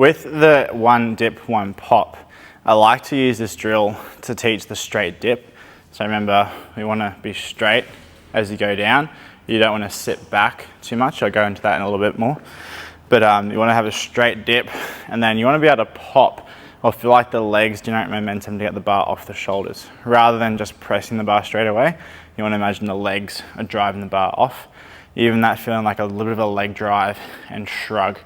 With the one dip, one pop, I like to use this drill to teach the straight dip. So remember, we want to be straight as you go down. You don't want to sit back too much. I'll go into that in a little bit more. But you want to have a straight dip, and then you want to be able to pop or feel like the legs generate momentum to get the bar off the shoulders. Rather than just pressing the bar straight away, you want to imagine the legs are driving the bar off. Even that feeling like a little bit of a leg drive and shrug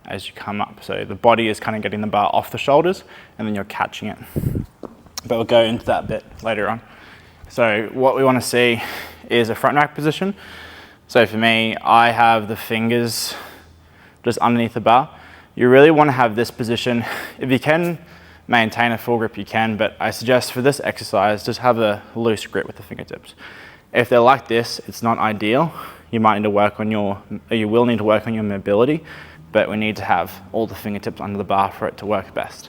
as you come up. So the body is kind of getting the bar off the shoulders, and then you're catching it. But we'll go into that bit later on. So what we want to see is a front rack position. So for me, I have the fingers just underneath the bar. You really want to have this position. If you can maintain a full grip, you can, but I suggest for this exercise, just have a loose grip with the fingertips. If they're like this, it's not ideal. You might need to work on you will need to work on your mobility, but we need to have all the fingertips under the bar for it to work best.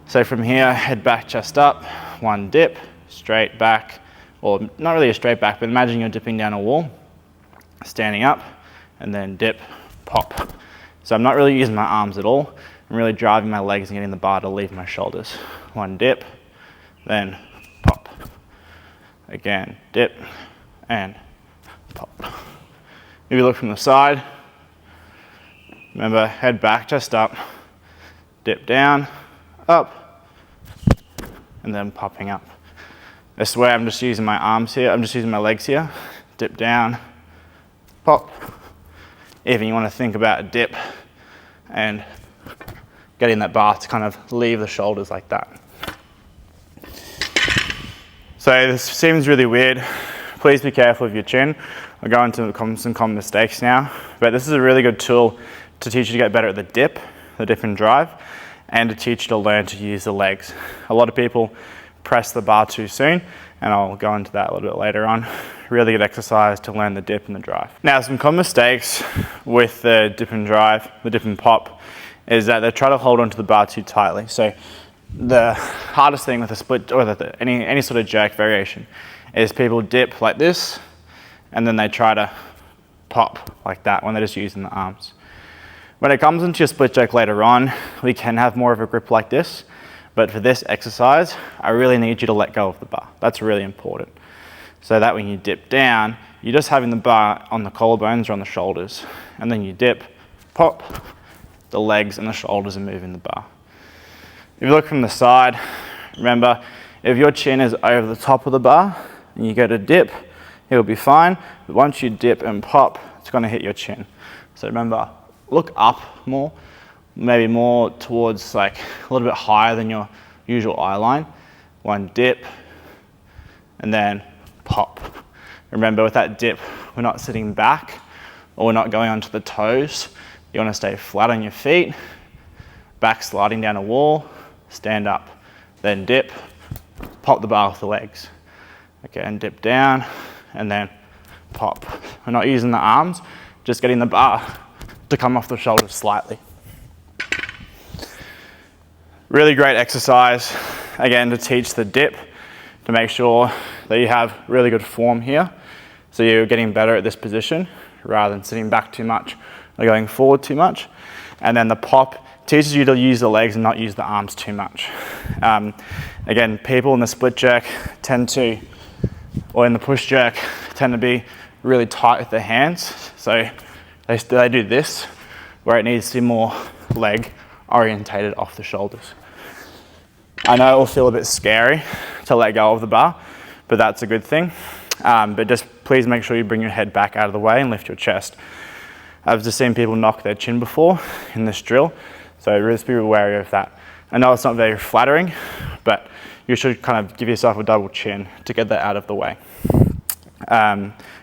So from here, head back, chest up, one dip, straight back, or not really a straight back, but imagine you're dipping down a wall, standing up, and then dip, pop. So I'm not really using my arms at all. I'm really driving my legs and getting the bar to leave my shoulders. One dip, then pop. Again, dip, and pop. If you look from the side, remember, head back, chest up, dip down, up, and then popping up. This way I'm just using my arms here, I'm just using my legs here, dip down, pop. Even you want to think about a dip and getting that bar to kind of leave the shoulders like that. So this seems really weird. Please be careful of your chin. I'll go into some common mistakes now, but this is a really good tool to teach you to get better at the dip and drive, and to teach you to learn to use the legs. A lot of people press the bar too soon, and I'll go into that a little bit later on. Really good exercise to learn the dip and the drive. Now, some common mistakes with the dip and drive, the dip and pop, is that they try to hold onto the bar too tightly. So the hardest thing with a split or any sort of jerk variation is people dip like this, and then they try to pop like that when they're just using the arms. When it comes into your split jerk later on, we can have more of a grip like this, but for this exercise, I really need you to let go of the bar. That's really important. So that when you dip down, you're just having the bar on the collarbones or on the shoulders, and then you dip, pop, the legs and the shoulders are moving the bar. If you look from the side, remember, if your chin is over the top of the bar and you go to dip, it'll be fine, but once you dip and pop, it's going to hit your chin. So remember, look up more, maybe more towards like a little bit higher than your usual eye line. One dip, and then pop. Remember, with that dip, we're not sitting back or we're not going onto the toes. You want to stay flat on your feet, back sliding down a wall, stand up, then dip, pop the bar with the legs. Okay, and dip down, and then pop. We're not using the arms, just getting the bar to come off the shoulders slightly. Really great exercise, again, to teach the dip, to make sure that you have really good form here. So you're getting better at this position rather than sitting back too much or going forward too much. And then the pop teaches you to use the legs and not use the arms too much. Again, people in the split jerk or in the push jerk tend to be really tight with their hands. So they do this, where it needs to be more leg orientated off the shoulders. I know it will feel a bit scary to let go of the bar, but that's a good thing. But just please make sure you bring your head back out of the way and lift your chest. I've just seen people knock their chin before in this drill, so just be wary of that. I know it's not very flattering, but you should kind of give yourself a double chin to get that out of the way.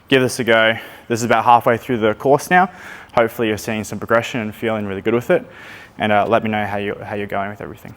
Give this a go. This is about halfway through the course now. Hopefully you're seeing some progression and feeling really good with it. And let me know how you're going with everything.